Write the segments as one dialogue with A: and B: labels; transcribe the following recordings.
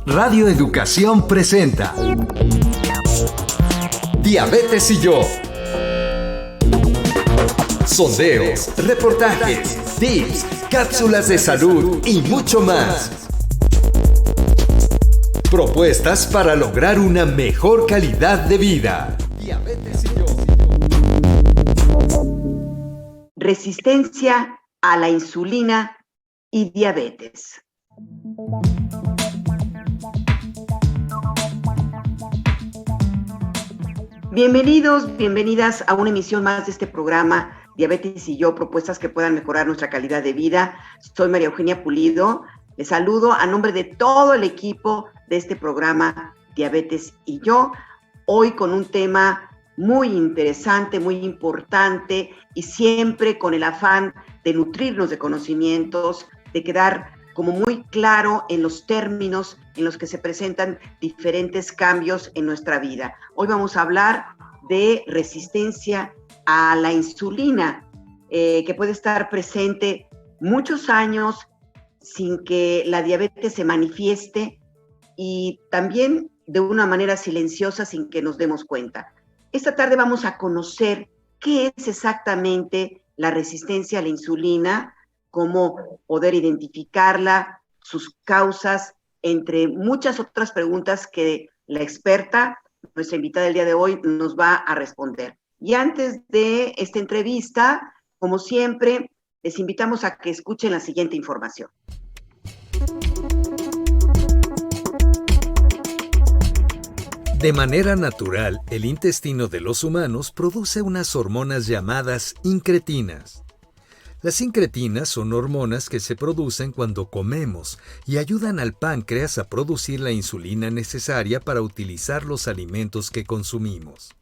A: Radio Educación presenta Diabetes y yo. Sondeos, reportajes, tips, cápsulas de salud y mucho más. Propuestas para lograr una mejor calidad de vida. Diabetes y yo.
B: Resistencia a la insulina y diabetes. Bienvenidos, bienvenidas a una emisión más de este programa Diabetes y yo, propuestas que puedan mejorar nuestra calidad de vida. Soy María Eugenia Pulido. Les saludo a nombre de todo el equipo de este programa Diabetes y yo, hoy con un tema muy interesante, muy importante y siempre con el afán de nutrirnos de conocimientos, de quedar como muy claro en los términos en los que se presentan diferentes cambios en nuestra vida. Hoy vamos a hablar de resistencia a la insulina, que puede estar presente muchos años sin que la diabetes se manifieste y también de una manera silenciosa sin que nos demos cuenta. Esta tarde vamos a conocer qué es exactamente la resistencia a la insulina, cómo poder identificarla, sus causas, entre muchas otras preguntas que la experta, nuestra invitada del día de hoy, nos va a responder. Y antes de esta entrevista, como siempre, les invitamos a que escuchen la siguiente información.
A: De manera natural, el intestino de los humanos produce unas hormonas llamadas incretinas. Las incretinas son hormonas que se producen cuando comemos y ayudan al páncreas a producir la insulina necesaria para utilizar los alimentos que consumimos.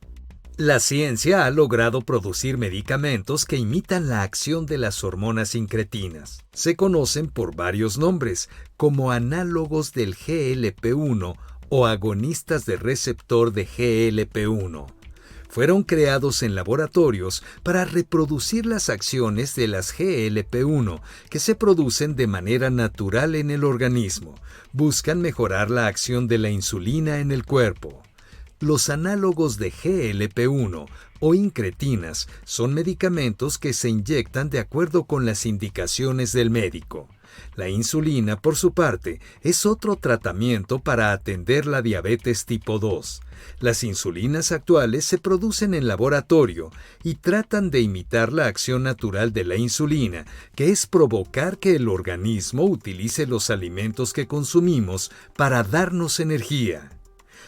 A: La ciencia ha logrado producir medicamentos que imitan la acción de las hormonas incretinas. Se conocen por varios nombres, como análogos del GLP-1 o agonistas de receptor de GLP-1. Fueron creados en laboratorios para reproducir las acciones de las GLP-1 que se producen de manera natural en el organismo. Buscan mejorar la acción de la insulina en el cuerpo. Los análogos de GLP-1 o incretinas son medicamentos que se inyectan de acuerdo con las indicaciones del médico. La insulina, por su parte, es otro tratamiento para atender la diabetes tipo 2. Las insulinas actuales se producen en laboratorio y tratan de imitar la acción natural de la insulina, que es provocar que el organismo utilice los alimentos que consumimos para darnos energía.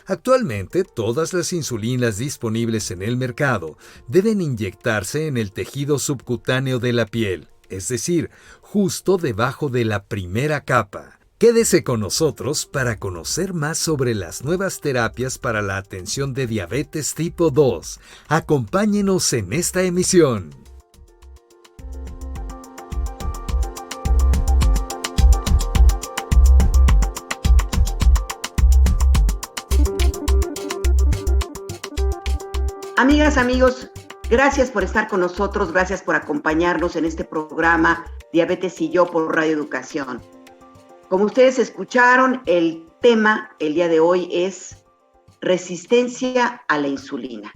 A: Actualmente, todas las insulinas disponibles en el mercado deben inyectarse en el tejido subcutáneo de la piel, es decir, justo debajo de la primera capa. Quédese con nosotros para conocer más sobre las nuevas terapias para la atención de diabetes tipo 2. Acompáñenos en esta emisión.
B: Amigas, amigos, gracias por estar con nosotros, gracias por acompañarnos en este programa Diabetes y yo por Radio Educación. Como ustedes escucharon, el tema el día de hoy es resistencia a la insulina.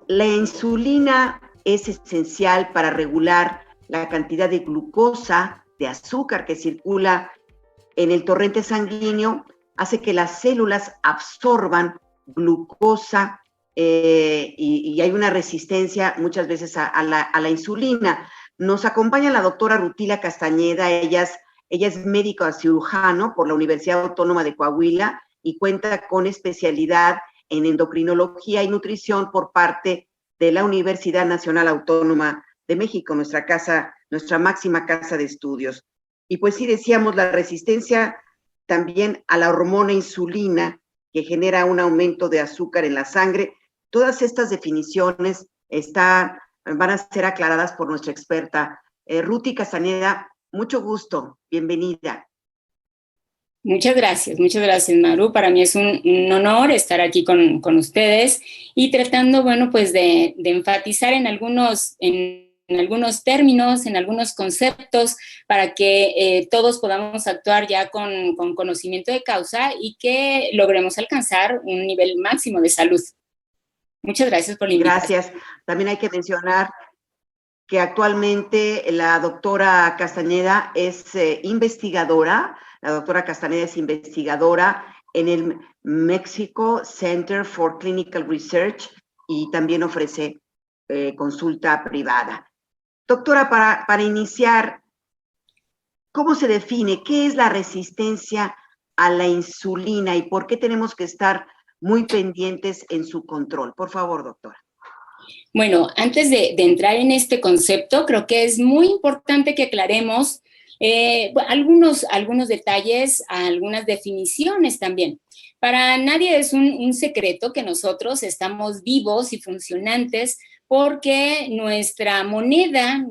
B: La insulina es esencial para regular la cantidad de glucosa, de azúcar que circula en el torrente sanguíneo, hace que las células absorban glucosa y hay una resistencia muchas veces a la insulina. Nos acompaña la doctora Rutila Castañeda, ella es médico cirujano por la Universidad Autónoma de Coahuila y cuenta con especialidad en endocrinología y nutrición por parte de la Universidad Nacional Autónoma de México, nuestra máxima casa de estudios. Y pues sí, decíamos, la resistencia también a la hormona insulina que genera un aumento de azúcar en la sangre. Todas estas definiciones van a ser aclaradas por nuestra experta. Ruti Castañeda, mucho gusto, bienvenida.
C: Muchas gracias, Maru. Para mí es un honor estar aquí con ustedes y tratando, bueno, pues de enfatizar en algunos términos, en algunos conceptos, para que todos podamos actuar ya con conocimiento de causa y que logremos alcanzar un nivel máximo de salud. Muchas gracias por la invitación.
B: Gracias. También hay que mencionar que actualmente la doctora Castañeda es investigadora. La doctora Castañeda es investigadora en el Mexico Center for Clinical Research y también ofrece consulta privada. Doctora, para iniciar, ¿cómo se define? ¿Qué es la resistencia a la insulina y por qué tenemos que estar muy pendientes en su control? Por favor, doctora.
C: Bueno, antes de entrar en este concepto, creo que es muy importante que aclaremos algunos detalles, algunas definiciones también. Para nadie es un secreto que nosotros estamos vivos y funcionantes porque nuestra moneda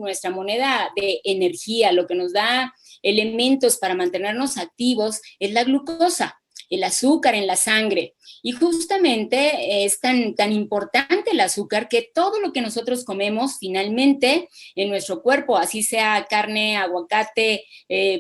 C: de energía, lo que nos da elementos para mantenernos activos, es la glucosa, el azúcar en la sangre. Y justamente es tan importante el azúcar que todo lo que nosotros comemos finalmente en nuestro cuerpo, así sea carne, aguacate,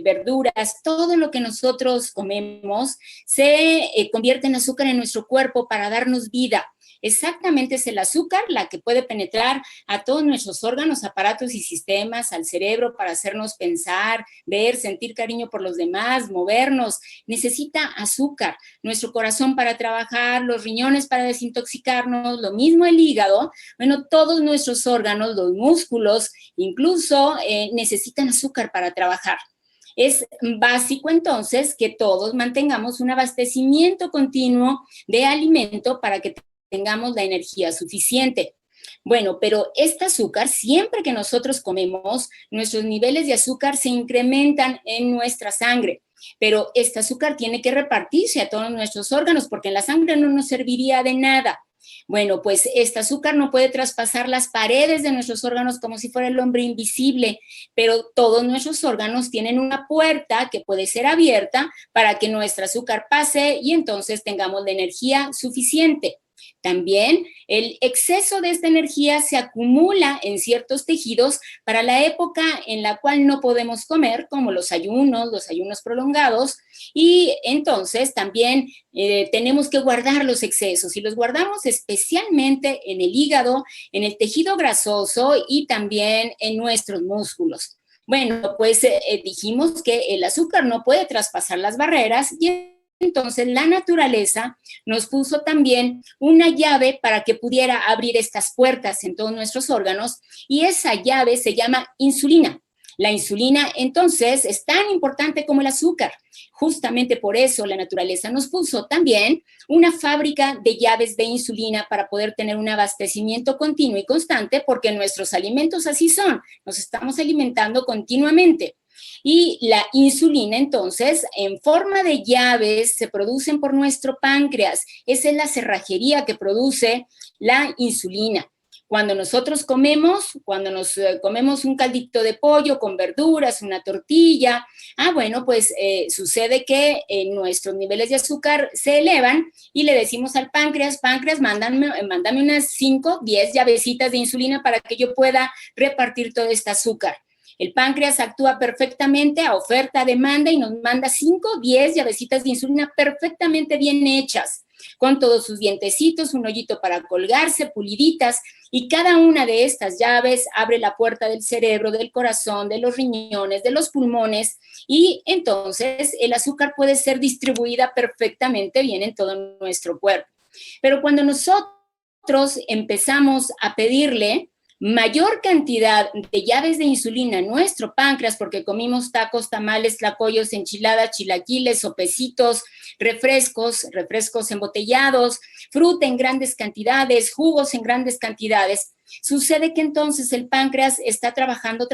C: verduras, todo lo que nosotros comemos se convierte en azúcar en nuestro cuerpo para darnos vida. Exactamente es el azúcar la que puede penetrar a todos nuestros órganos, aparatos y sistemas, al cerebro para hacernos pensar, ver, sentir cariño por los demás, movernos. Necesita azúcar. Nuestro corazón para trabajar, los riñones para desintoxicarnos, lo mismo el hígado. Bueno, todos nuestros órganos, los músculos, incluso necesitan azúcar para trabajar. Es básico entonces que todos mantengamos un abastecimiento continuo de alimento para que tengamos la energía suficiente. Bueno, pero este azúcar, siempre que nosotros comemos, nuestros niveles de azúcar se incrementan en nuestra sangre. Pero este azúcar tiene que repartirse a todos nuestros órganos porque en la sangre no nos serviría de nada. Bueno, pues este azúcar no puede traspasar las paredes de nuestros órganos como si fuera el hombre invisible, pero todos nuestros órganos tienen una puerta que puede ser abierta para que nuestro azúcar pase y entonces tengamos la energía suficiente. También el exceso de esta energía se acumula en ciertos tejidos para la época en la cual no podemos comer, como los ayunos prolongados, y entonces también tenemos que guardar los excesos y los guardamos especialmente en el hígado, en el tejido grasoso y también en nuestros músculos. Bueno, pues dijimos que el azúcar no puede traspasar las barreras y entonces la naturaleza nos puso también una llave para que pudiera abrir estas puertas en todos nuestros órganos y esa llave se llama insulina. La insulina entonces es tan importante como el azúcar. Justamente por eso la naturaleza nos puso también una fábrica de llaves de insulina para poder tener un abastecimiento continuo y constante porque nuestros alimentos así son, nos estamos alimentando continuamente. Y la insulina, entonces, en forma de llaves, se producen por nuestro páncreas. Esa es la cerrajería que produce la insulina. Cuando nosotros comemos, comemos un caldito de pollo con verduras, una tortilla, bueno, pues sucede que nuestros niveles de azúcar se elevan y le decimos al páncreas, mándame unas 5, 10 llavecitas de insulina para que yo pueda repartir todo este azúcar. El páncreas actúa perfectamente a oferta, demanda y nos manda 5, 10 llavecitas de insulina perfectamente bien hechas, con todos sus dientecitos, un hoyito para colgarse, puliditas, y cada una de estas llaves abre la puerta del cerebro, del corazón, de los riñones, de los pulmones, y entonces el azúcar puede ser distribuida perfectamente bien en todo nuestro cuerpo. Pero cuando nosotros empezamos a pedirle mayor cantidad de llaves de insulina en nuestro páncreas porque comimos tacos, tamales, tlacoyos, enchiladas, chilaquiles, sopecitos, refrescos embotellados, fruta en grandes cantidades, jugos en grandes cantidades. Sucede que entonces el páncreas está trabajando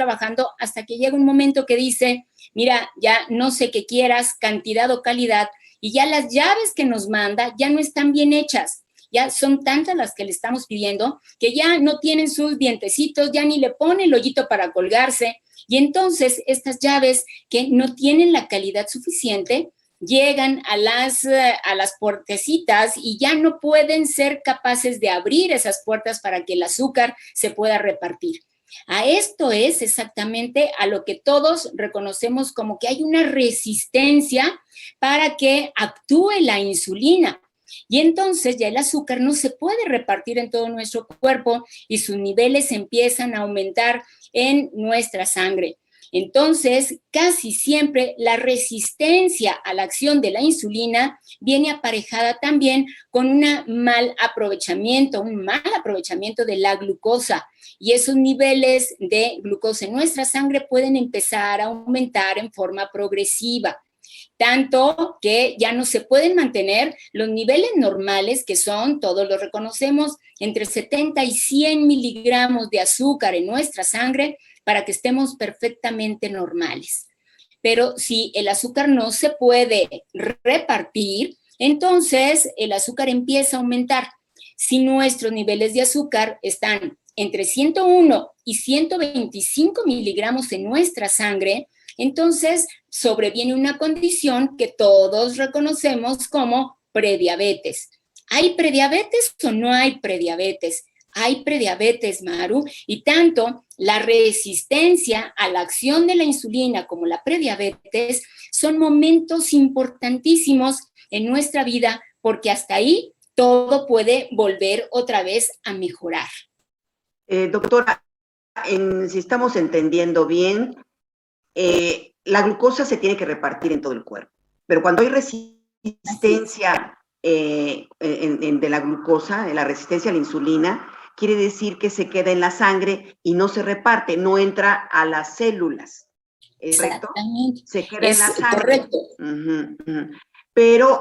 C: hasta que llega un momento que dice, mira, ya no sé qué quieras, cantidad o calidad, y ya las llaves que nos manda ya no están bien hechas. Ya son tantas las que le estamos pidiendo que ya no tienen sus dientecitos, ya ni le pone el hoyito para colgarse. Y entonces estas llaves que no tienen la calidad suficiente llegan a las puertecitas y ya no pueden ser capaces de abrir esas puertas para que el azúcar se pueda repartir. A esto es exactamente a lo que todos reconocemos como que hay una resistencia para que actúe la insulina. Y entonces ya el azúcar no se puede repartir en todo nuestro cuerpo y sus niveles empiezan a aumentar en nuestra sangre. Entonces, casi siempre la resistencia a la acción de la insulina viene aparejada también con un mal aprovechamiento de la glucosa. Y esos niveles de glucosa en nuestra sangre pueden empezar a aumentar en forma progresiva. Tanto que ya no se pueden mantener los niveles normales, que son, todos lo reconocemos, entre 70 y 100 miligramos de azúcar en nuestra sangre para que estemos perfectamente normales. Pero si el azúcar no se puede repartir, entonces el azúcar empieza a aumentar. Si nuestros niveles de azúcar están entre 101 y 125 miligramos en nuestra sangre, entonces sobreviene una condición que todos reconocemos como prediabetes. ¿Hay prediabetes o no hay prediabetes? Hay prediabetes, Maru, y tanto la resistencia a la acción de la insulina como la prediabetes son momentos importantísimos en nuestra vida porque hasta ahí todo puede volver otra vez a mejorar.
B: Doctora, si estamos entendiendo bien, la glucosa se tiene que repartir en todo el cuerpo, pero cuando hay resistencia de la glucosa, la resistencia a la insulina, quiere decir que se queda en la sangre y no se reparte, no entra a las células. ¿Correcto? Se queda en la sangre.
C: Correcto.
B: Pero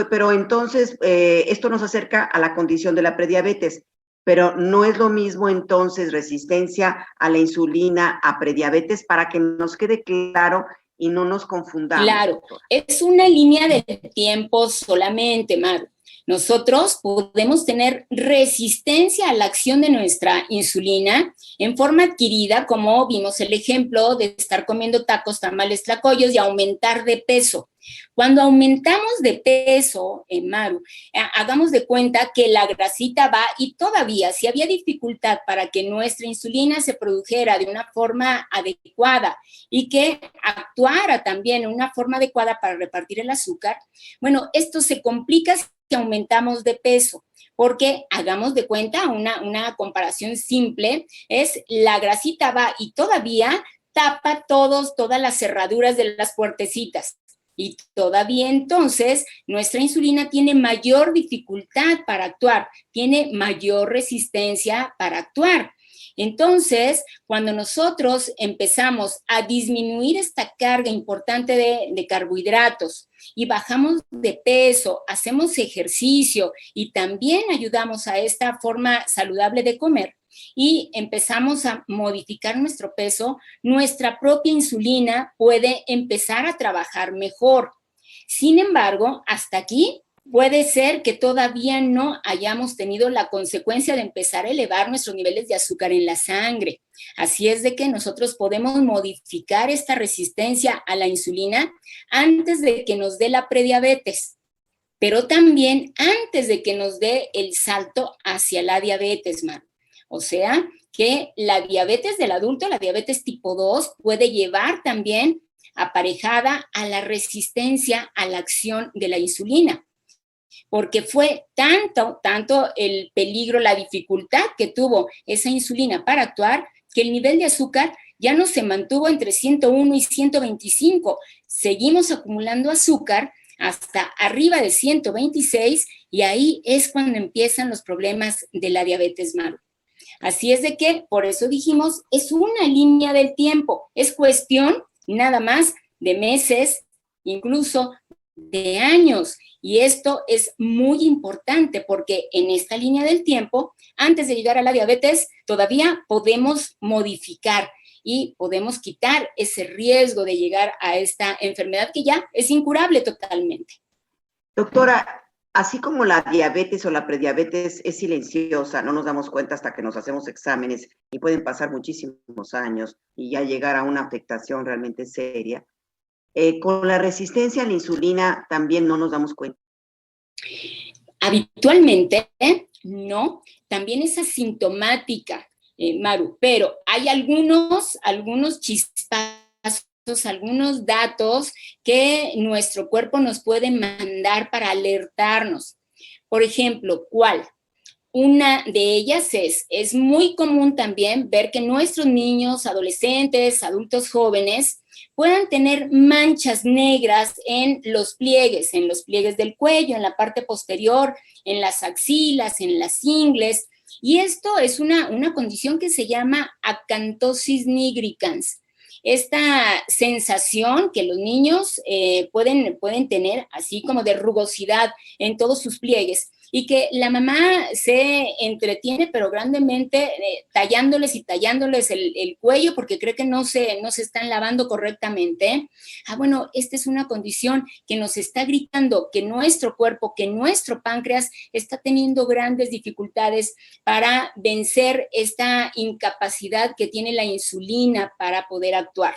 B: pero entonces esto nos acerca a la condición de la prediabetes. Pero no es lo mismo entonces resistencia a la insulina a prediabetes, para que nos quede claro y no nos confundamos.
C: Claro,
B: doctora.
C: Es una línea de tiempo solamente, Maru. Nosotros podemos tener resistencia a la acción de nuestra insulina en forma adquirida, como vimos el ejemplo de estar comiendo tacos, tamales, tlacoyos y aumentar de peso. Cuando aumentamos de peso, Maru, hagamos de cuenta que la grasita va y todavía, si había dificultad para que nuestra insulina se produjera de una forma adecuada y que actuara también en una forma adecuada para repartir el azúcar, bueno, esto se complica si aumentamos de peso, porque hagamos de cuenta, una comparación simple, es la grasita va y todavía tapa todas las cerraduras de las puertecitas. Y todavía entonces nuestra insulina tiene mayor dificultad para actuar, tiene mayor resistencia para actuar. Entonces, cuando nosotros empezamos a disminuir esta carga importante de carbohidratos y bajamos de peso, hacemos ejercicio y también ayudamos a esta forma saludable de comer y empezamos a modificar nuestro peso, nuestra propia insulina puede empezar a trabajar mejor. Sin embargo, hasta aquí puede ser que todavía no hayamos tenido la consecuencia de empezar a elevar nuestros niveles de azúcar en la sangre. Así es de que nosotros podemos modificar esta resistencia a la insulina antes de que nos dé la prediabetes, pero también antes de que nos dé el salto hacia la diabetes, Maru. O sea, que la diabetes del adulto, la diabetes tipo 2, puede llevar también aparejada a la resistencia a la acción de la insulina. Porque fue tanto el peligro, la dificultad que tuvo esa insulina para actuar, que el nivel de azúcar ya no se mantuvo entre 101 y 125. Seguimos acumulando azúcar hasta arriba de 126 y ahí es cuando empiezan los problemas de la diabetes, Maru. Así es de que, por eso dijimos, es una línea del tiempo, es cuestión nada más de meses, incluso de años. Y esto es muy importante porque en esta línea del tiempo, antes de llegar a la diabetes, todavía podemos modificar y podemos quitar ese riesgo de llegar a esta enfermedad que ya es incurable totalmente.
B: Doctora, así como la diabetes o la prediabetes es silenciosa, no nos damos cuenta hasta que nos hacemos exámenes y pueden pasar muchísimos años y ya llegar a una afectación realmente seria, con la resistencia a la insulina también no nos damos cuenta.
C: Habitualmente, no, también es asintomática. Maru, pero hay algunos chispazos, algunos datos que nuestro cuerpo nos puede mandar para alertarnos. Por ejemplo, ¿cuál? Una de ellas es muy común también ver que nuestros niños, adolescentes, adultos jóvenes puedan tener manchas negras en los pliegues del cuello, en la parte posterior, en las axilas, en las ingles. Y esto es una condición que se llama acantosis nigricans. Esta sensación que los niños pueden tener, así como de rugosidad en todos sus pliegues, y que la mamá se entretiene, pero grandemente, tallándoles el cuello porque cree que no se están lavando correctamente. Bueno, esta es una condición que nos está gritando que nuestro cuerpo, que nuestro páncreas está teniendo grandes dificultades para vencer esta incapacidad que tiene la insulina para poder actuar.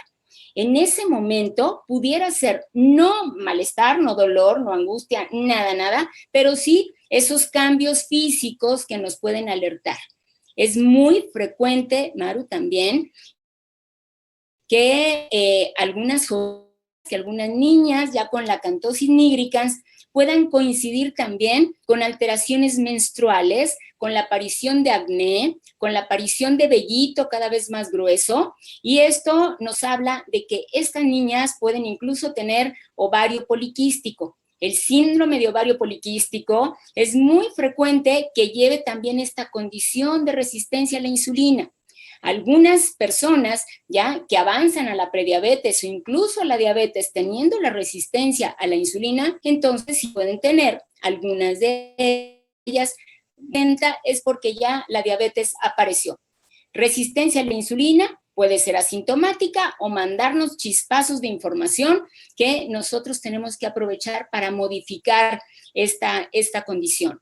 C: En ese momento pudiera ser no malestar, no dolor, no angustia, nada, pero sí esos cambios físicos que nos pueden alertar. Es muy frecuente, Maru, también, que algunas niñas ya con la acantosis nigricans puedan coincidir también con alteraciones menstruales, con la aparición de acné, con la aparición de vellito cada vez más grueso, y esto nos habla de que estas niñas pueden incluso tener ovario poliquístico. El síndrome de ovario poliquístico es muy frecuente que lleve también esta condición de resistencia a la insulina. Algunas personas ya que avanzan a la prediabetes o incluso a la diabetes teniendo la resistencia a la insulina, entonces sí pueden tener algunas de ellas. Es porque ya la diabetes apareció. Resistencia a la insulina puede ser asintomática o mandarnos chispazos de información que nosotros tenemos que aprovechar para modificar esta condición.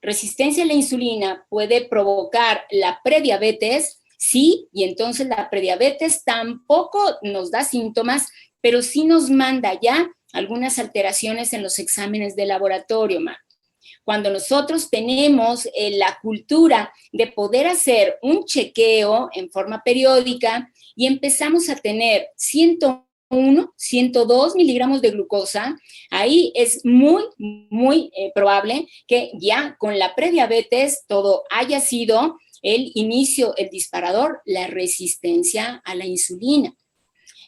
C: Resistencia a la insulina puede provocar la prediabetes. Sí, y entonces la prediabetes tampoco nos da síntomas, pero sí nos manda ya algunas alteraciones en los exámenes de laboratorio, Mar. Cuando nosotros tenemos la cultura de poder hacer un chequeo en forma periódica y empezamos a tener 101, 102 miligramos de glucosa, ahí es muy probable que ya con la prediabetes todo haya sido el inicio, el disparador, la resistencia a la insulina.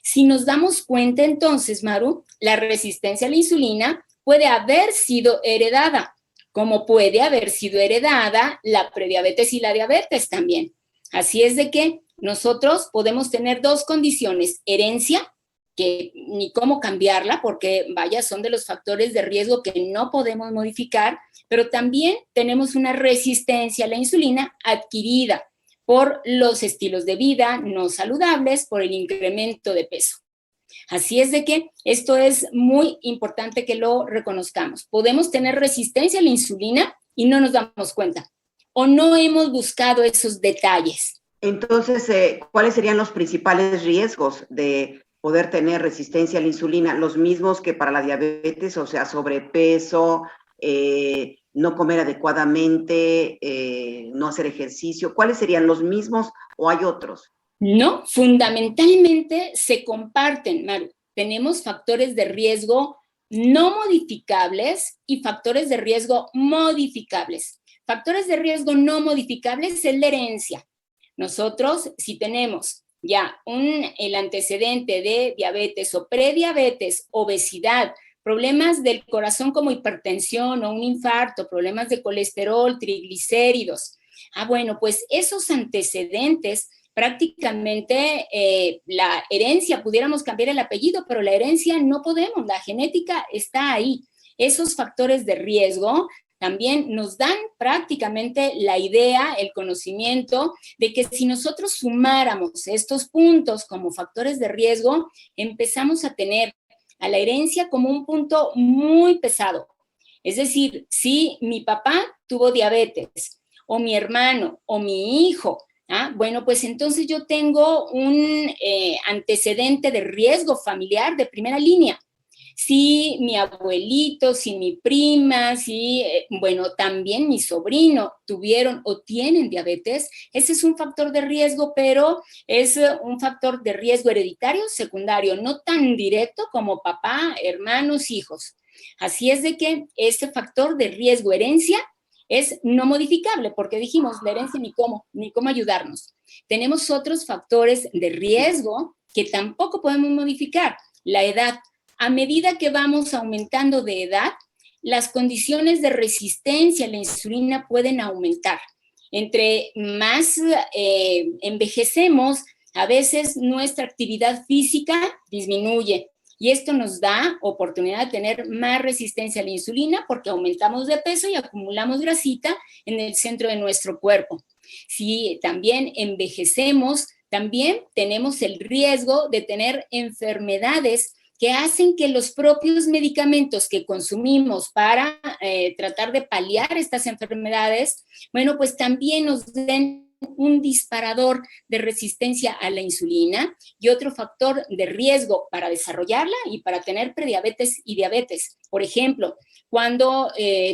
C: Si nos damos cuenta entonces, Maru, la resistencia a la insulina puede haber sido heredada, como puede haber sido heredada la prediabetes y la diabetes también. Así es de que nosotros podemos tener dos condiciones: herencia, que ni cómo cambiarla, porque vaya, son de los factores de riesgo que no podemos modificar, pero también tenemos una resistencia a la insulina adquirida por los estilos de vida no saludables, por el incremento de peso. Así es de que esto es muy importante que lo reconozcamos. Podemos tener resistencia a la insulina y no nos damos cuenta, o no hemos buscado esos detalles.
B: Entonces, ¿cuáles serían los principales riesgos de poder tener resistencia a la insulina? Los mismos que para la diabetes, o sea, sobrepeso, no comer adecuadamente, no hacer ejercicio. ¿Cuáles serían los mismos o hay otros?
C: No, fundamentalmente se comparten, Maru. Tenemos factores de riesgo no modificables y factores de riesgo modificables. Factores de riesgo no modificables es la herencia. Nosotros, si tenemos ya el antecedente de diabetes o prediabetes, obesidad, problemas del corazón como hipertensión o un infarto, problemas de colesterol, triglicéridos. Bueno, pues esos antecedentes prácticamente la herencia, pudiéramos cambiar el apellido, pero la herencia no podemos, la genética está ahí. Esos factores de riesgo también nos dan prácticamente la idea, el conocimiento de que si nosotros sumáramos estos puntos como factores de riesgo, empezamos a tener a la herencia como un punto muy pesado. Es decir, si mi papá tuvo diabetes, o mi hermano, o mi hijo, bueno, pues entonces yo tengo un antecedente de riesgo familiar de primera línea. Si mi abuelito, si mi prima, si, bueno, también mi sobrino tuvieron o tienen diabetes, ese es un factor de riesgo, pero es un factor de riesgo hereditario secundario, no tan directo como papá, hermanos, hijos. Así es de que este factor de riesgo herencia es no modificable, porque dijimos, la herencia ni cómo ayudarnos. Tenemos otros factores de riesgo que tampoco podemos modificar. La edad. A medida que vamos aumentando de edad, las condiciones de resistencia a la insulina pueden aumentar. Entre más envejecemos, a veces nuestra actividad física disminuye. Y esto nos da oportunidad de tener más resistencia a la insulina porque aumentamos de peso y acumulamos grasita en el centro de nuestro cuerpo. Si también envejecemos, también tenemos el riesgo de tener enfermedades que hacen que los propios medicamentos que consumimos para tratar de paliar estas enfermedades, bueno, pues también nos den un disparador de resistencia a la insulina y otro factor de riesgo para desarrollarla y para tener prediabetes y diabetes. Por ejemplo, cuando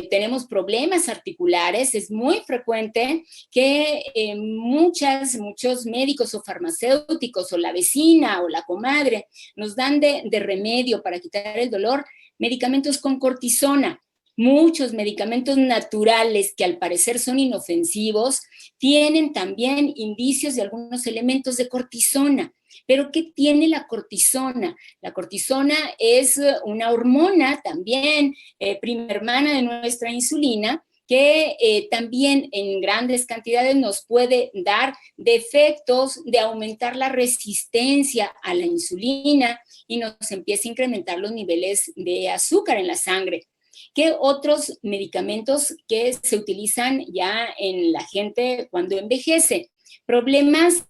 C: tenemos problemas articulares, es muy frecuente que muchos médicos o farmacéuticos o la vecina o la comadre nos dan de remedio para quitar el dolor medicamentos con cortisona. Muchos medicamentos naturales que al parecer son inofensivos tienen también indicios de algunos elementos de cortisona. ¿Pero qué tiene la cortisona? La cortisona es una hormona también, prima hermana de nuestra insulina, que también en grandes cantidades nos puede dar defectos de aumentar la resistencia a la insulina y nos empieza a incrementar los niveles de azúcar en la sangre. ¿Qué otros medicamentos que se utilizan ya en la gente cuando envejece? Problemas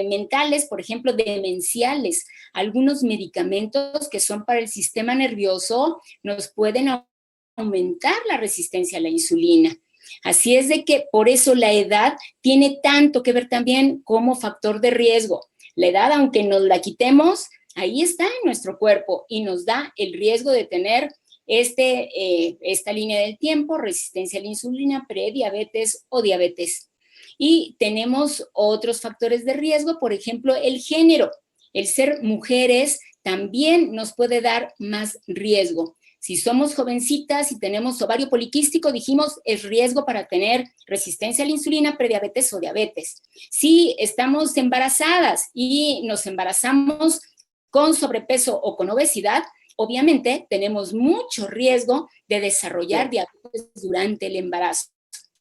C: mentales, por ejemplo, demenciales. Algunos medicamentos que son para el sistema nervioso nos pueden aumentar la resistencia a la insulina. Así es de que por eso la edad tiene tanto que ver también como factor de riesgo. La edad, aunque nos la quitemos, ahí está en nuestro cuerpo y nos da el riesgo de tener esta línea del tiempo, resistencia a la insulina, prediabetes o diabetes. Y tenemos otros factores de riesgo, por ejemplo, el género. El ser mujeres también nos puede dar más riesgo. Si somos jovencitas y tenemos ovario poliquístico, dijimos, es riesgo para tener resistencia a la insulina, prediabetes o diabetes. Si estamos embarazadas y nos embarazamos con sobrepeso o con obesidad, obviamente tenemos mucho riesgo de desarrollar diabetes durante el embarazo.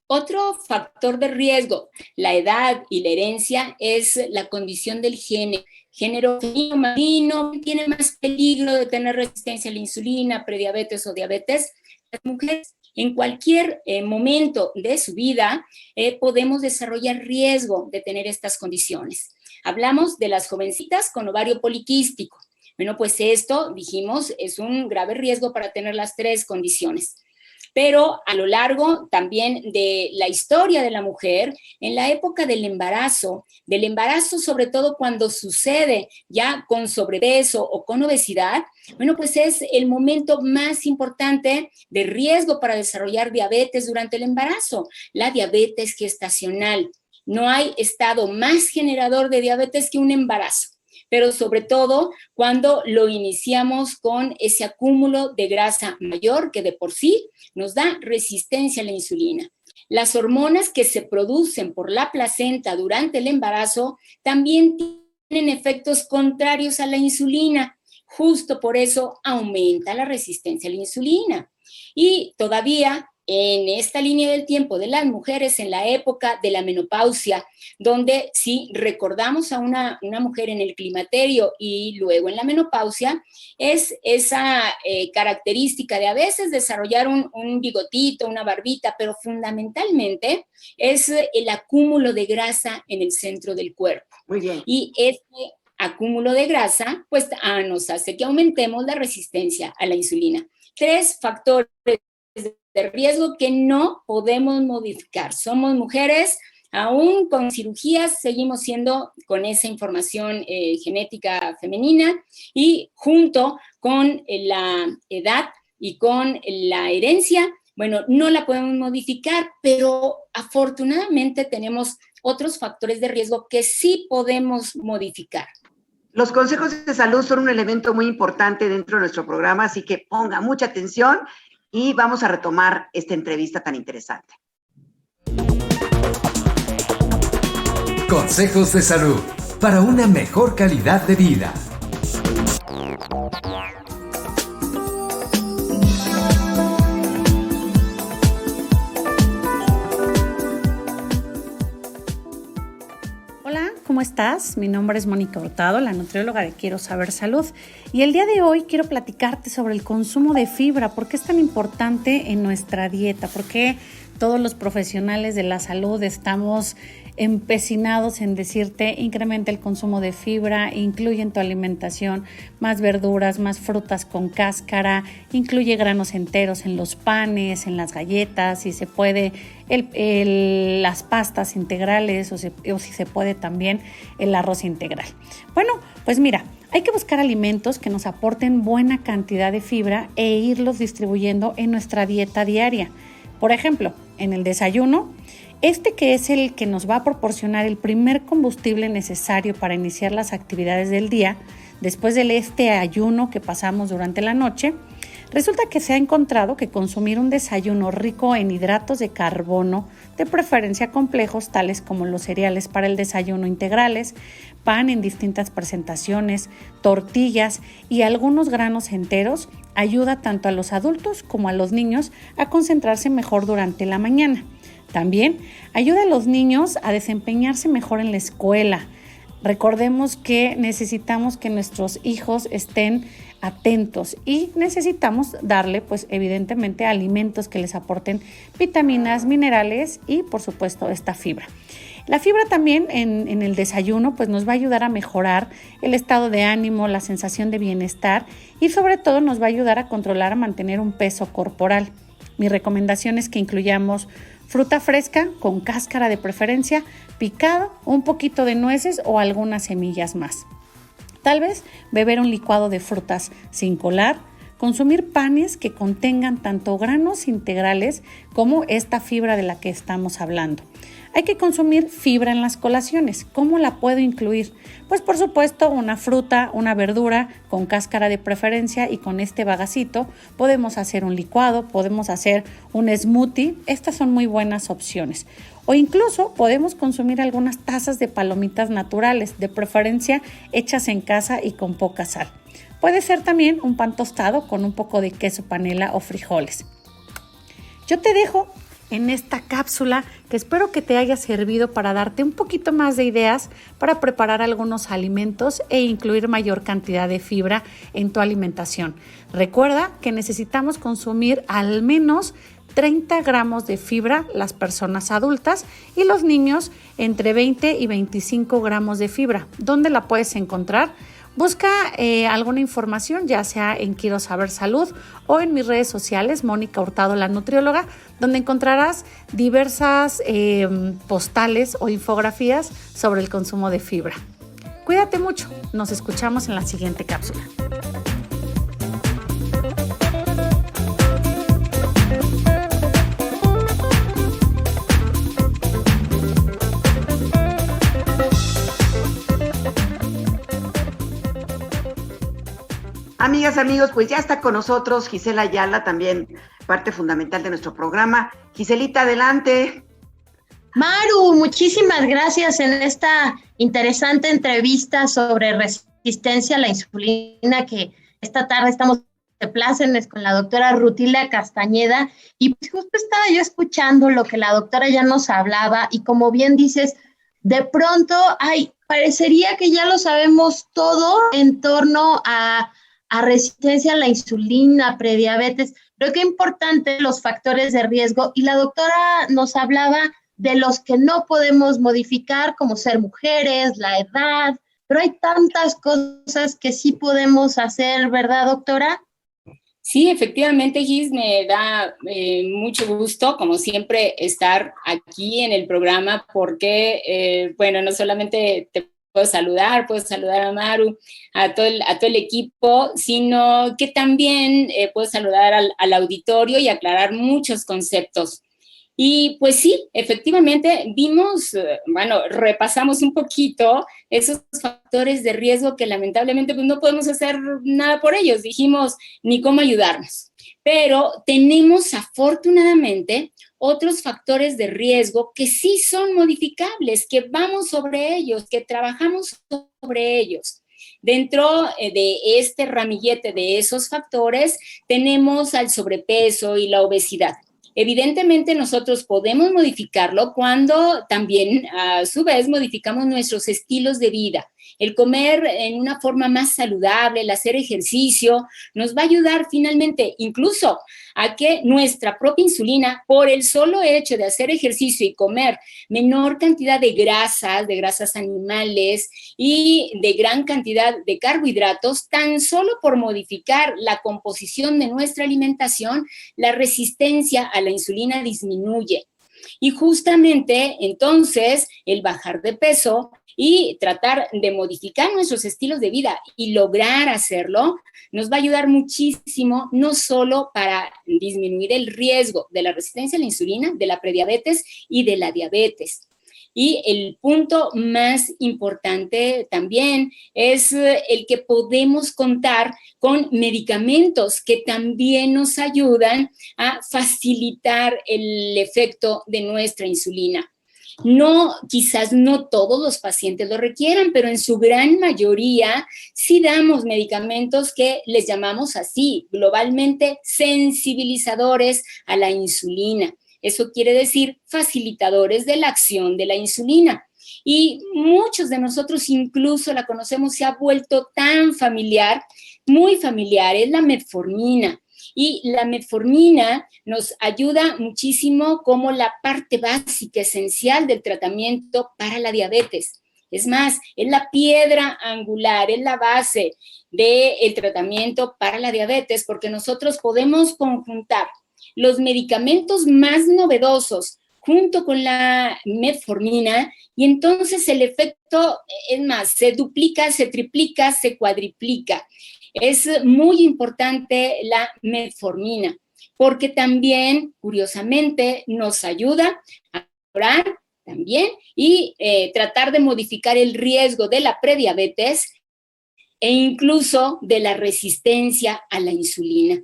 C: Otro factor de riesgo, la edad y la herencia, es la condición del género. Género femenino, masculino, tiene más peligro de tener resistencia a la insulina, prediabetes o diabetes. Las mujeres en cualquier momento de su vida podemos desarrollar riesgo de tener estas condiciones. Hablamos de las jovencitas con ovario poliquístico. Bueno, pues esto, dijimos, es un grave riesgo para tener las tres condiciones. Pero a lo largo también de la historia de la mujer, en la época del embarazo sobre todo cuando sucede ya con sobrepeso o con obesidad, bueno, pues es el momento más importante de riesgo para desarrollar diabetes durante el embarazo, la diabetes gestacional. No hay estado más generador de diabetes que un embarazo, pero sobre todo cuando lo iniciamos con ese acúmulo de grasa mayor que de por sí nos da resistencia a la insulina. Las hormonas que se producen por la placenta durante el embarazo también tienen efectos contrarios a la insulina. Justo por eso aumenta la resistencia a la insulina. Y todavía en esta línea del tiempo de las mujeres, en la época de la menopausia, donde si recordamos a una mujer en el climaterio y luego en la menopausia, es esa característica de a veces desarrollar un bigotito, una barbita, pero fundamentalmente es el acúmulo de grasa en el centro del cuerpo.
B: Muy bien.
C: Y este acúmulo de grasa, pues nos hace que aumentemos la resistencia a la insulina. 3 factores de riesgo que no podemos modificar. Somos mujeres, Aún con cirugías seguimos siendo con esa información genética femenina, y junto con la edad y con la herencia, bueno, no la podemos modificar, pero afortunadamente tenemos otros factores de riesgo que sí podemos modificar.
B: Los consejos de salud son un elemento muy importante dentro de nuestro programa, así que ponga mucha atención y vamos a retomar esta entrevista tan interesante.
A: Consejos de salud para una mejor calidad de vida.
D: Hola, ¿cómo estás? Mi nombre es Mónica Hurtado, la nutrióloga de Quiero Saber Salud, y el día de hoy quiero platicarte sobre el consumo de fibra. ¿Por qué es tan importante en nuestra dieta? ¿Por qué todos los profesionales de la salud estamos empecinados en decirte incrementa el consumo de fibra, incluye en tu alimentación más verduras, más frutas con cáscara, incluye granos enteros en los panes, en las galletas, si se puede las pastas integrales o si se puede también el arroz integral? Bueno, pues mira, hay que buscar alimentos que nos aporten buena cantidad de fibra e irlos distribuyendo en nuestra dieta diaria. Por ejemplo, en el desayuno, que es el que nos va a proporcionar el primer combustible necesario para iniciar las actividades del día, después de ayuno que pasamos durante la noche, resulta que se ha encontrado que consumir un desayuno rico en hidratos de carbono, de preferencia complejos, tales como los cereales para el desayuno integrales, pan en distintas presentaciones, tortillas y algunos granos enteros, ayuda tanto a los adultos como a los niños a concentrarse mejor durante la mañana. También ayuda a los niños a desempeñarse mejor en la escuela. Recordemos que necesitamos que nuestros hijos estén atentos y necesitamos darle, pues evidentemente, alimentos que les aporten vitaminas, minerales y, por supuesto, esta fibra. La fibra también en el desayuno pues nos va a ayudar a mejorar el estado de ánimo, la sensación de bienestar y sobre todo nos va a ayudar a controlar, a mantener un peso corporal. Mi recomendación es que incluyamos fruta fresca con cáscara de preferencia, picado, un poquito de nueces o algunas semillas más. Tal vez beber un licuado de frutas sin colar, consumir panes que contengan tanto granos integrales como esta fibra de la que estamos hablando. Hay que consumir fibra en las colaciones. ¿Cómo la puedo incluir? Pues por supuesto una fruta, una verdura con cáscara de preferencia, y con este bagacito podemos hacer un licuado, podemos hacer un smoothie. Estas son muy buenas opciones. O incluso podemos consumir algunas tazas de palomitas naturales, de preferencia hechas en casa y con poca sal. Puede ser también un pan tostado con un poco de queso panela o frijoles. Yo te dejo en esta cápsula que espero que te haya servido para darte un poquito más de ideas para preparar algunos alimentos e incluir mayor cantidad de fibra en tu alimentación. Recuerda que necesitamos consumir al menos 30 gramos de fibra las personas adultas y los niños entre 20 y 25 gramos de fibra. ¿Dónde la puedes encontrar? Busca alguna información, ya sea en Quiero Saber Salud o en mis redes sociales, Mónica Hurtado, la nutrióloga, donde encontrarás diversas postales o infografías sobre el consumo de fibra. Cuídate mucho, nos escuchamos en la siguiente cápsula.
B: Amigas, amigos, pues ya está con nosotros Gisela Ayala, también parte fundamental de nuestro programa. Giselita, adelante.
E: Maru, muchísimas gracias en esta interesante entrevista sobre resistencia a la insulina, que esta tarde estamos de plácemes con la doctora Rutila Castañeda, y pues justo estaba yo escuchando lo que la doctora ya nos hablaba, y como bien dices, de pronto, parecería que ya lo sabemos todo en torno a resistencia a la insulina, prediabetes, pero qué importante los factores de riesgo, y la doctora nos hablaba de los que no podemos modificar, como ser mujeres, la edad, pero hay tantas cosas que sí podemos hacer, ¿verdad, doctora?
C: Sí, efectivamente, Gis, me da mucho gusto, como siempre, estar aquí en el programa porque, bueno, no solamente te puedo saludar a Maru, a todo el equipo, sino que también puedo saludar al auditorio y aclarar muchos conceptos. Y pues sí, efectivamente vimos, bueno, repasamos un poquito esos factores de riesgo que lamentablemente pues no podemos hacer nada por ellos, dijimos ni cómo ayudarnos. Pero tenemos afortunadamente otros factores de riesgo que sí son modificables, que vamos sobre ellos, que trabajamos sobre ellos. Dentro de este ramillete de esos factores tenemos al sobrepeso y la obesidad. Evidentemente nosotros podemos modificarlo cuando también a su vez modificamos nuestros estilos de vida. El comer en una forma más saludable, el hacer ejercicio, nos va a ayudar finalmente incluso a que nuestra propia insulina, por el solo hecho de hacer ejercicio y comer menor cantidad de grasas animales y de gran cantidad de carbohidratos, tan solo por modificar la composición de nuestra alimentación, la resistencia a la insulina disminuye. Y justamente entonces el bajar de peso y tratar de modificar nuestros estilos de vida y lograr hacerlo nos va a ayudar muchísimo, no solo para disminuir el riesgo de la resistencia a la insulina, de la prediabetes y de la diabetes. Y el punto más importante también es el que podemos contar con medicamentos que también nos ayudan a facilitar el efecto de nuestra insulina. No, quizás no todos los pacientes lo requieran, pero en su gran mayoría sí damos medicamentos que les llamamos así, globalmente sensibilizadores a la insulina. Eso quiere decir facilitadores de la acción de la insulina. Y muchos de nosotros incluso la conocemos, se ha vuelto tan familiar, muy familiar, es la metformina. Y la metformina nos ayuda muchísimo como la parte básica, esencial del tratamiento para la diabetes. Es más, es la piedra angular, es la base del tratamiento para la diabetes, porque nosotros podemos conjuntar los medicamentos más novedosos junto con la metformina y entonces el efecto, es más, se duplica, se triplica, se cuadriplica. Es muy importante la metformina porque también, curiosamente, nos ayuda a mejorar también y tratar de modificar el riesgo de la prediabetes e incluso de la resistencia a la insulina.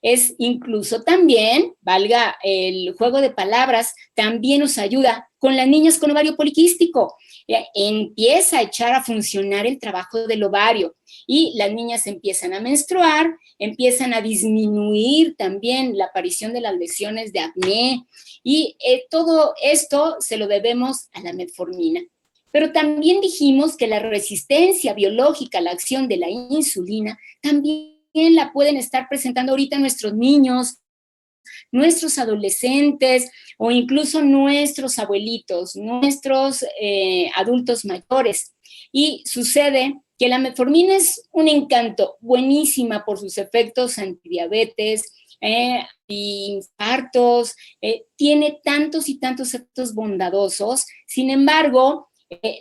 C: Es incluso también, valga el juego de palabras, también nos ayuda con las niñas con ovario poliquístico. Empieza a echar a funcionar el trabajo del ovario y las niñas empiezan a menstruar, empiezan a disminuir también la aparición de las lesiones de acné y todo esto se lo debemos a la metformina. Pero también dijimos que la resistencia biológica a la acción de la insulina también la pueden estar presentando ahorita nuestros niños, nuestros adolescentes o incluso nuestros abuelitos, nuestros adultos mayores. Y sucede que la metformina es un encanto, buenísima por sus efectos antidiabetes, infartos, tiene tantos y tantos efectos bondadosos. Sin embargo,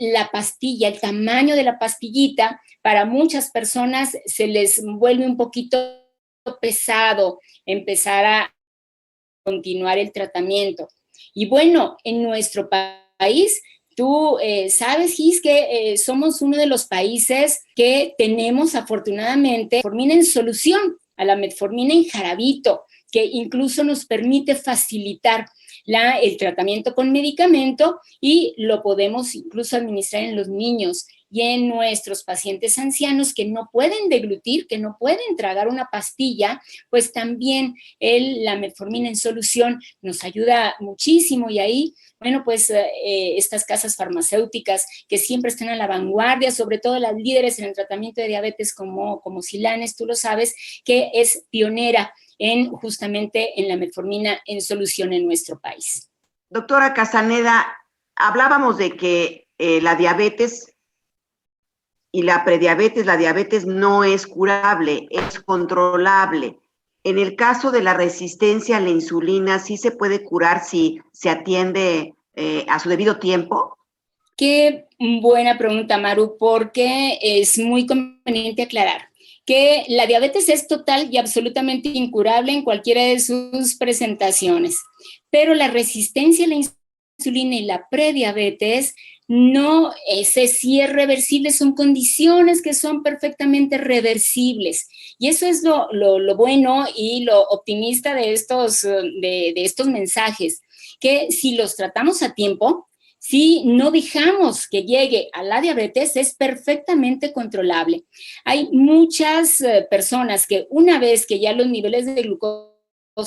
C: la pastilla, el tamaño de la pastillita, para muchas personas se les vuelve un poquito pesado empezar a continuar el tratamiento. Y bueno, en nuestro país, tú sabes, Gis, que somos uno de los países que tenemos afortunadamente metformina en solución, a la metformina en jarabito, que incluso nos permite facilitar el tratamiento con medicamento y lo podemos incluso administrar en los niños y en nuestros pacientes ancianos que no pueden deglutir, que no pueden tragar una pastilla, pues también la metformina en solución nos ayuda muchísimo y ahí, bueno, pues estas casas farmacéuticas que siempre están a la vanguardia, sobre todo las líderes en el tratamiento de diabetes como Silanes, tú lo sabes, que es pionera justamente en la metformina en solución en nuestro país.
B: Doctora Casaneda, hablábamos de que la diabetes y la diabetes no es curable, es controlable. en el caso de la resistencia a la insulina, ¿sí se puede curar si se atiende a su debido tiempo?
C: Qué buena pregunta, Maru, porque es muy conveniente aclarar que la diabetes es total y absolutamente incurable en cualquiera de sus presentaciones, pero la resistencia a la insulina y la prediabetes no, ese sí es reversible, son condiciones que son perfectamente reversibles. Y eso es lo bueno y lo optimista de estos mensajes, que si los tratamos a tiempo, si no dejamos que llegue a la diabetes, es perfectamente controlable. Hay muchas personas que una vez que ya los niveles de glucosa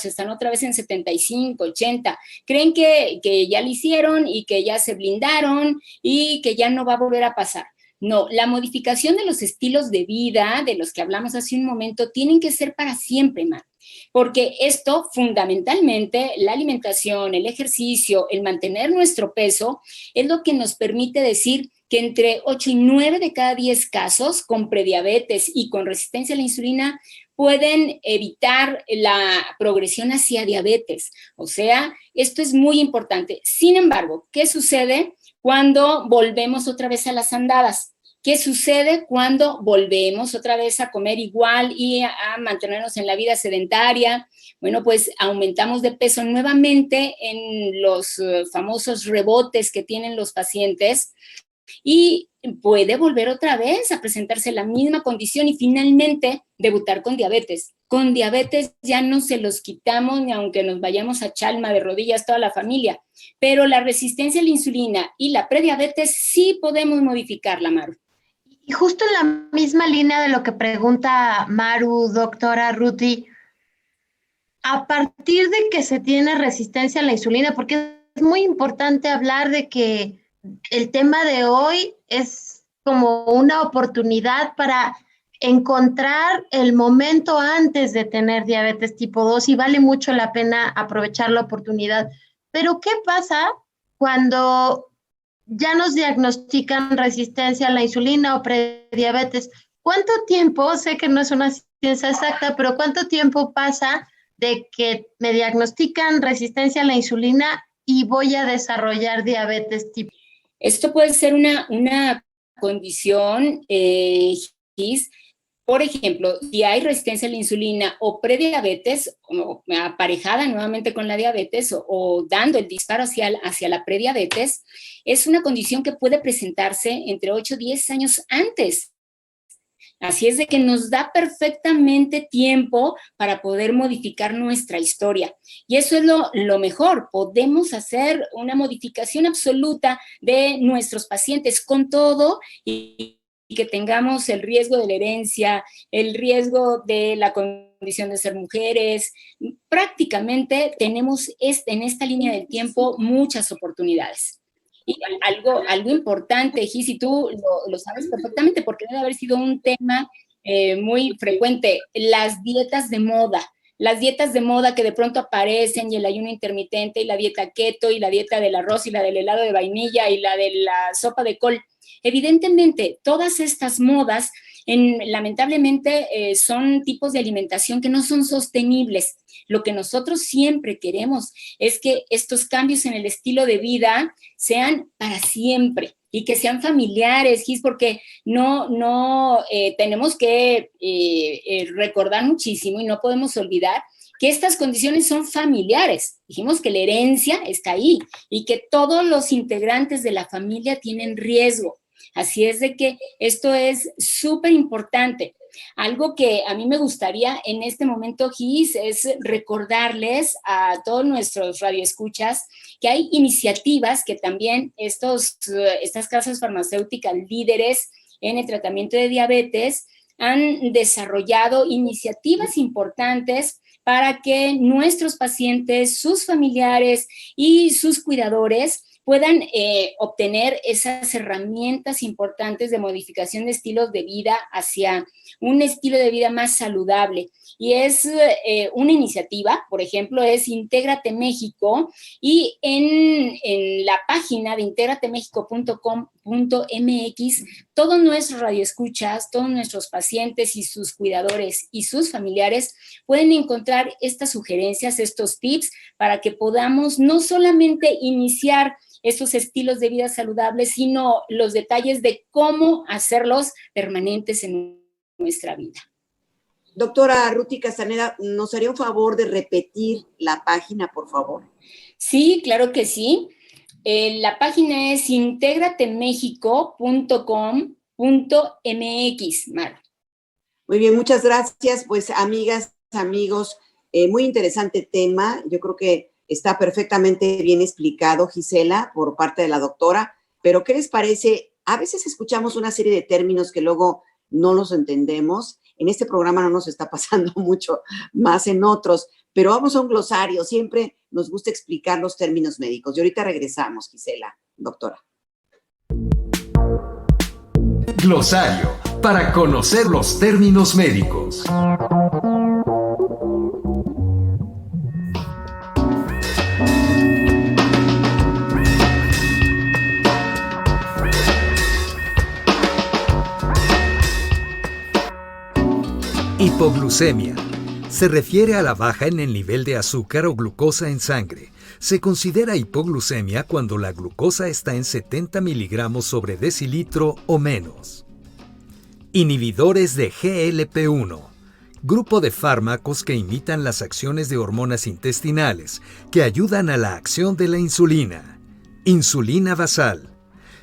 C: están otra vez en 75, 80, creen que ya lo hicieron y que ya se blindaron y que ya no va a volver a pasar. No, la modificación de los estilos de vida, de los que hablamos hace un momento, tienen que ser para siempre, Mar. Porque esto, fundamentalmente, la alimentación, el ejercicio, el mantener nuestro peso, es lo que nos permite decir que entre 8 y 9 de cada 10 casos con prediabetes y con resistencia a la insulina pueden evitar la progresión hacia diabetes. O sea, esto es muy importante. Sin embargo, ¿qué sucede cuando volvemos otra vez a las andadas? ¿Qué sucede cuando volvemos otra vez a comer igual y a mantenernos en la vida sedentaria? Bueno, pues aumentamos de peso nuevamente en los famosos rebotes que tienen los pacientes y puede volver otra vez a presentarse la misma condición y finalmente debutar con diabetes. Con diabetes ya no se los quitamos ni aunque nos vayamos a Chalma de rodillas toda la familia, pero la resistencia a la insulina y la prediabetes sí podemos modificarla, Maru.
E: Y justo en la misma línea de lo que pregunta Maru, doctora Ruti, a partir de que se tiene resistencia a la insulina, porque es muy importante hablar de que el tema de hoy es como una oportunidad para encontrar el momento antes de tener diabetes tipo 2 y vale mucho la pena aprovechar la oportunidad. Pero ¿qué pasa cuando ya nos diagnostican resistencia a la insulina o prediabetes? ¿Cuánto tiempo, sé que no es una ciencia exacta, pero cuánto tiempo pasa de que me diagnostican resistencia a la insulina y voy a desarrollar diabetes tipo?
C: Esto puede ser una condición, Gis. Por ejemplo, si hay resistencia a la insulina o prediabetes, o aparejada nuevamente con la diabetes o dando el disparo hacia la prediabetes, es una condición que puede presentarse entre 8 y 10 años antes. Así es de que nos da perfectamente tiempo para poder modificar nuestra historia. Y eso es lo mejor. Podemos hacer una modificación absoluta de nuestros pacientes con todo y que tengamos el riesgo de la herencia, el riesgo de la condición de ser mujeres. Prácticamente tenemos en esta línea del tiempo muchas oportunidades. Y algo importante, Gis, y tú lo sabes perfectamente porque debe haber sido un tema muy frecuente, las dietas de moda. Las dietas de moda que de pronto aparecen y el ayuno intermitente y la dieta keto y la dieta del arroz y la del helado de vainilla y la de la sopa de col. Evidentemente, todas estas modas lamentablemente son tipos de alimentación que no son sostenibles. Lo que nosotros siempre queremos es que estos cambios en el estilo de vida sean para siempre y que sean familiares, Gis, porque no tenemos que recordar muchísimo y no podemos olvidar que estas condiciones son familiares. Dijimos que la herencia está ahí y que todos los integrantes de la familia tienen riesgo. Así es de que esto es súper importante. Algo que a mí me gustaría en este momento, Gis, es recordarles a todos nuestros radioescuchas que hay iniciativas que también estas casas farmacéuticas líderes en el tratamiento de diabetes han desarrollado iniciativas importantes para que nuestros pacientes, sus familiares y sus cuidadores puedan obtener esas herramientas importantes de modificación de estilos de vida hacia un estilo de vida más saludable. Y es una iniciativa, por ejemplo, es Intégrate México, y en la página de intégratemexico.com.mx todos nuestros radioescuchas, todos nuestros pacientes y sus cuidadores y sus familiares pueden encontrar estas sugerencias, estos tips, para que podamos no solamente iniciar estos estilos de vida saludables, sino los detalles de cómo hacerlos permanentes en nuestra vida.
B: Doctora Ruti Castaneda, ¿nos haría un favor de repetir la página, por favor?
C: Sí, claro que sí. La página es integratemexico.com.mx, Mar.
B: Muy bien, muchas gracias. Pues, amigas, amigos, muy interesante tema. Yo creo que está perfectamente bien explicado, Gisela, por parte de la doctora. Pero, ¿qué les parece? A veces escuchamos una serie de términos que luego no los entendemos. En este programa no nos está pasando mucho más en otros, pero vamos a un glosario. Siempre nos gusta explicar los términos médicos. Y ahorita regresamos, Gisela, doctora.
A: Glosario, para conocer los términos médicos. Hipoglucemia. Se refiere a la baja en el nivel de azúcar o glucosa en sangre. Se considera hipoglucemia cuando la glucosa está en 70 miligramos sobre decilitro o menos. Inhibidores de GLP-1. Grupo de fármacos que imitan las acciones de hormonas intestinales que ayudan a la acción de la insulina. Insulina basal.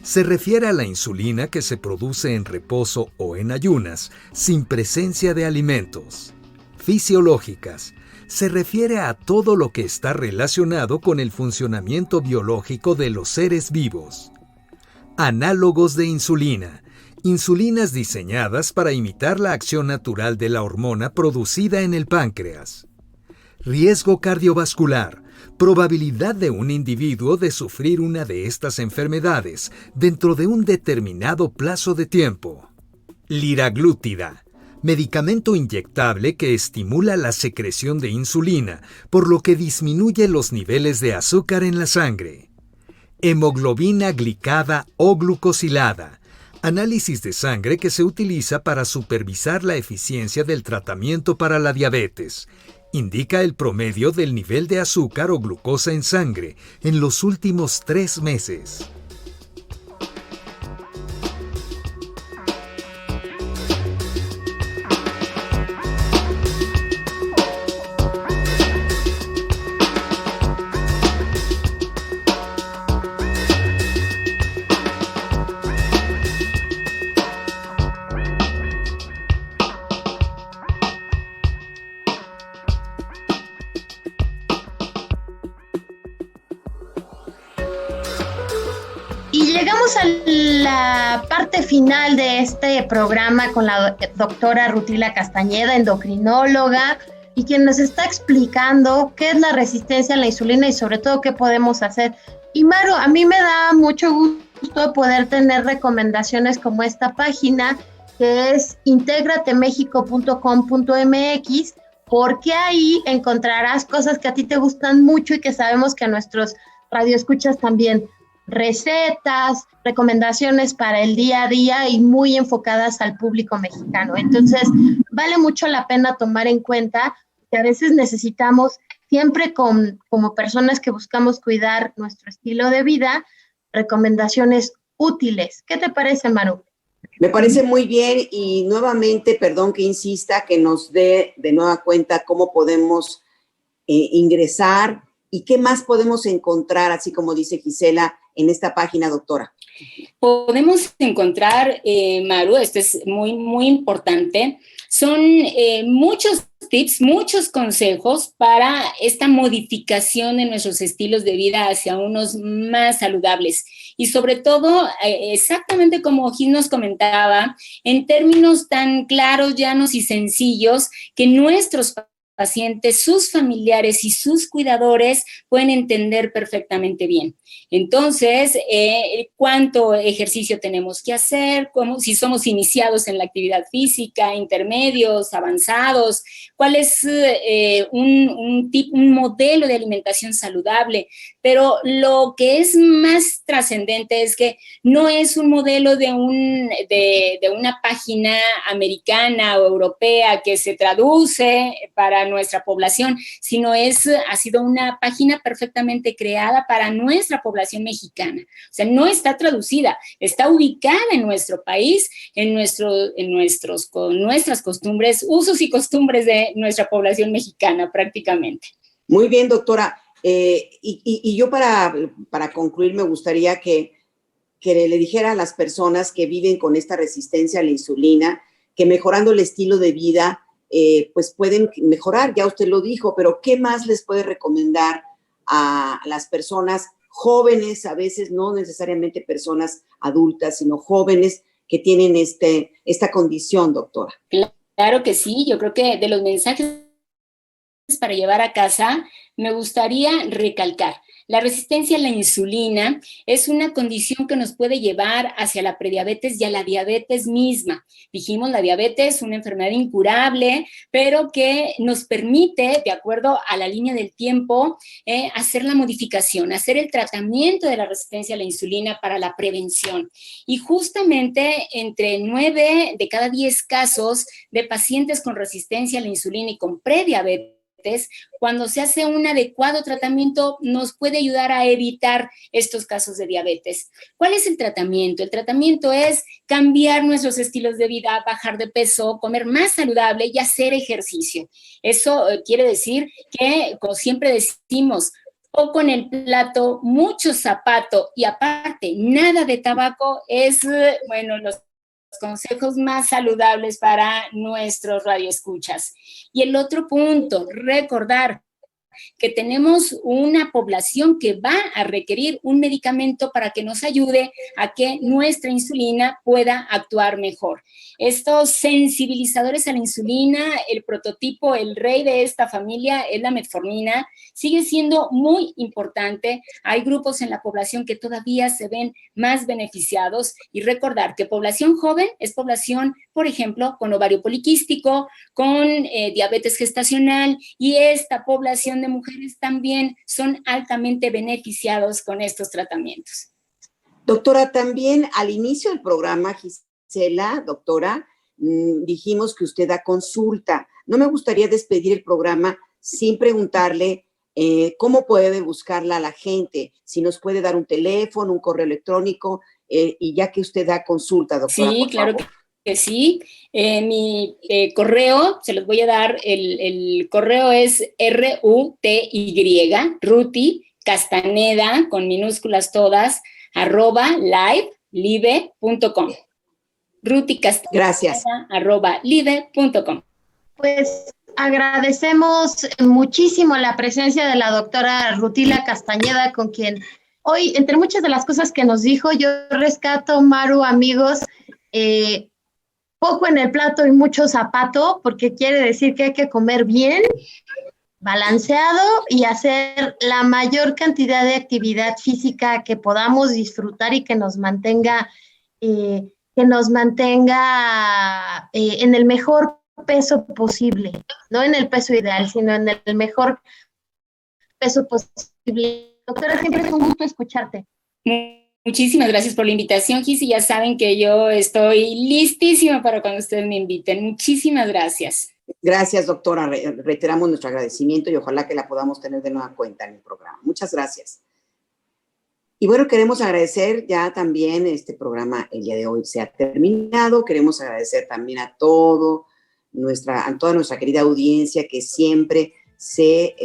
A: Se refiere a la insulina que se produce en reposo o en ayunas, sin presencia de alimentos. Fisiológicas. Se refiere a todo lo que está relacionado con el funcionamiento biológico de los seres vivos. Análogos de insulina. Insulinas diseñadas para imitar la acción natural de la hormona producida en el páncreas. Riesgo cardiovascular. Probabilidad de un individuo de sufrir una de estas enfermedades dentro de un determinado plazo de tiempo. Liraglútida. Medicamento inyectable que estimula la secreción de insulina, por lo que disminuye los niveles de azúcar en la sangre. Hemoglobina glicada o glucosilada. Análisis de sangre que se utiliza para supervisar la eficiencia del tratamiento para la diabetes. Indica el promedio del nivel de azúcar o glucosa en sangre en los últimos 3 meses.
E: Llegamos a la parte final de este programa con la doctora Rutila Castañeda, endocrinóloga, y quien nos está explicando qué es la resistencia a la insulina y sobre todo qué podemos hacer. Y Maru, a mí me da mucho gusto poder tener recomendaciones como esta página, que es integratemexico.com.mx, porque ahí encontrarás cosas que a ti te gustan mucho y que sabemos que a nuestros radioescuchas también. Recetas, recomendaciones para el día a día y muy enfocadas al público mexicano. Entonces, vale mucho la pena tomar en cuenta que a veces necesitamos, siempre como personas que buscamos cuidar nuestro estilo de vida, recomendaciones útiles. ¿Qué te parece, Maru?
B: Me parece muy bien y nuevamente, perdón que insista, que nos dé de nueva cuenta cómo podemos ingresar y qué más podemos encontrar, así como dice Gisela, en esta página, doctora.
C: Podemos encontrar, Maru, esto es muy, muy importante, son muchos tips, muchos consejos para esta modificación de nuestros estilos de vida hacia unos más saludables. Y sobre todo, exactamente como Gis nos comentaba, en términos tan claros, llanos y sencillos que nuestros pacientes, sus familiares y sus cuidadores pueden entender perfectamente bien. Entonces, cuánto ejercicio tenemos que hacer, si somos iniciados en la actividad física, intermedios, avanzados, cuál es un modelo de alimentación saludable. Pero lo que es más trascendente es que no es un modelo de una página americana o europea que se traduce para nuestra población, sino ha sido una página perfectamente creada para nuestra población mexicana. O sea, no está traducida, está ubicada en nuestro país, con nuestras costumbres, usos y costumbres de nuestra población mexicana prácticamente.
B: Muy bien, doctora. Y yo para concluir me gustaría que le dijera a las personas que viven con esta resistencia a la insulina que mejorando el estilo de vida pues pueden mejorar, ya usted lo dijo, pero ¿qué más les puede recomendar a las personas jóvenes, a veces no necesariamente personas adultas, sino jóvenes que tienen esta condición, doctora?
C: Claro que sí, yo creo que de los mensajes para llevar a casa, me gustaría recalcar. La resistencia a la insulina es una condición que nos puede llevar hacia la prediabetes y a la diabetes misma. Dijimos, la diabetes es una enfermedad incurable, pero que nos permite, de acuerdo a la línea del tiempo, hacer la modificación, hacer el tratamiento de la resistencia a la insulina para la prevención. Y justamente entre 9 de cada 10 casos de pacientes con resistencia a la insulina y con prediabetes, cuando se hace un adecuado tratamiento, nos puede ayudar a evitar estos casos de diabetes. ¿Cuál es el tratamiento? El tratamiento es cambiar nuestros estilos de vida, bajar de peso, comer más saludable y hacer ejercicio. Eso quiere decir que, como siempre decimos, poco en el plato, mucho zapato y aparte, nada de tabaco es, los consejos más saludables para nuestros radioescuchas. Y el otro punto, recordar que tenemos una población que va a requerir un medicamento para que nos ayude a que nuestra insulina pueda actuar mejor. Estos sensibilizadores a la insulina, el prototipo, el rey de esta familia es la metformina, sigue siendo muy importante. Hay grupos en la población que todavía se ven más beneficiados y recordar que población joven es población, por ejemplo, con ovario poliquístico, con diabetes gestacional y esta población de mujeres también son altamente beneficiados con estos tratamientos.
B: Doctora, también al inicio del programa, Gisela, doctora, dijimos que usted da consulta. No me gustaría despedir el programa sin preguntarle cómo puede buscarla la gente, si nos puede dar un teléfono, un correo electrónico, y ya que usty da consulta, doctora.
C: Sí, claro que sí. Mi correo, se los voy a dar, el correo es Ruti Castaneda, con minúsculas todas, @live.com. Ruti Castaneda,
B: gracias.
C: @live.com.
E: Pues agradecemos muchísimo la presencia de la doctora Rutila Castañeda, con quien hoy, entre muchas de las cosas que nos dijo, yo rescato, Maru, amigos, poco en el plato y mucho zapato, porque quiere decir que hay que comer bien, balanceado y hacer la mayor cantidad de actividad física que podamos disfrutar y que nos mantenga en el mejor peso posible, no en el peso ideal, sino en el mejor peso posible. Doctora, siempre es un gusto escucharte.
C: Muchísimas gracias por la invitación, Gis, y ya saben que yo estoy listísima para cuando ustedes me inviten. Muchísimas gracias.
B: Gracias, doctora. Reiteramos nuestro agradecimiento y ojalá que la podamos tener de nueva cuenta en el programa. Muchas gracias. Y bueno, queremos agradecer ya también este programa el día de hoy se ha terminado. Queremos agradecer también a toda nuestra querida audiencia que siempre se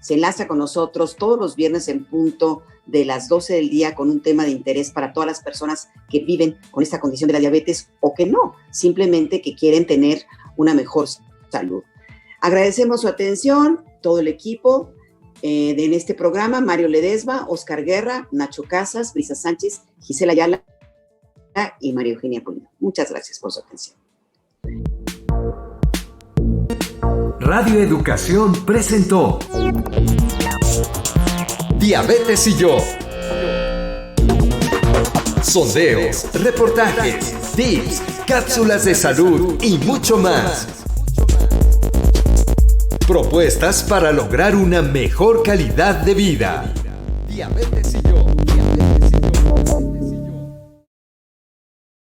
B: enlaza con nosotros todos los viernes en punto de las 12 del día con un tema de interés para todas las personas que viven con esta condición de la diabetes o que no, simplemente que quieren tener una mejor salud. Agradecemos su atención, todo el equipo en este programa, Mario Ledesma, Oscar Guerra, Nacho Casas, Brisa Sánchez, Gisela Ayala y María Eugenia Polino. Muchas gracias por su atención.
A: Radio Educación presentó Diabetes y yo. Sondeos, reportajes, tips, cápsulas de salud y mucho más. Propuestas para lograr una mejor calidad de vida. Diabetes y yo.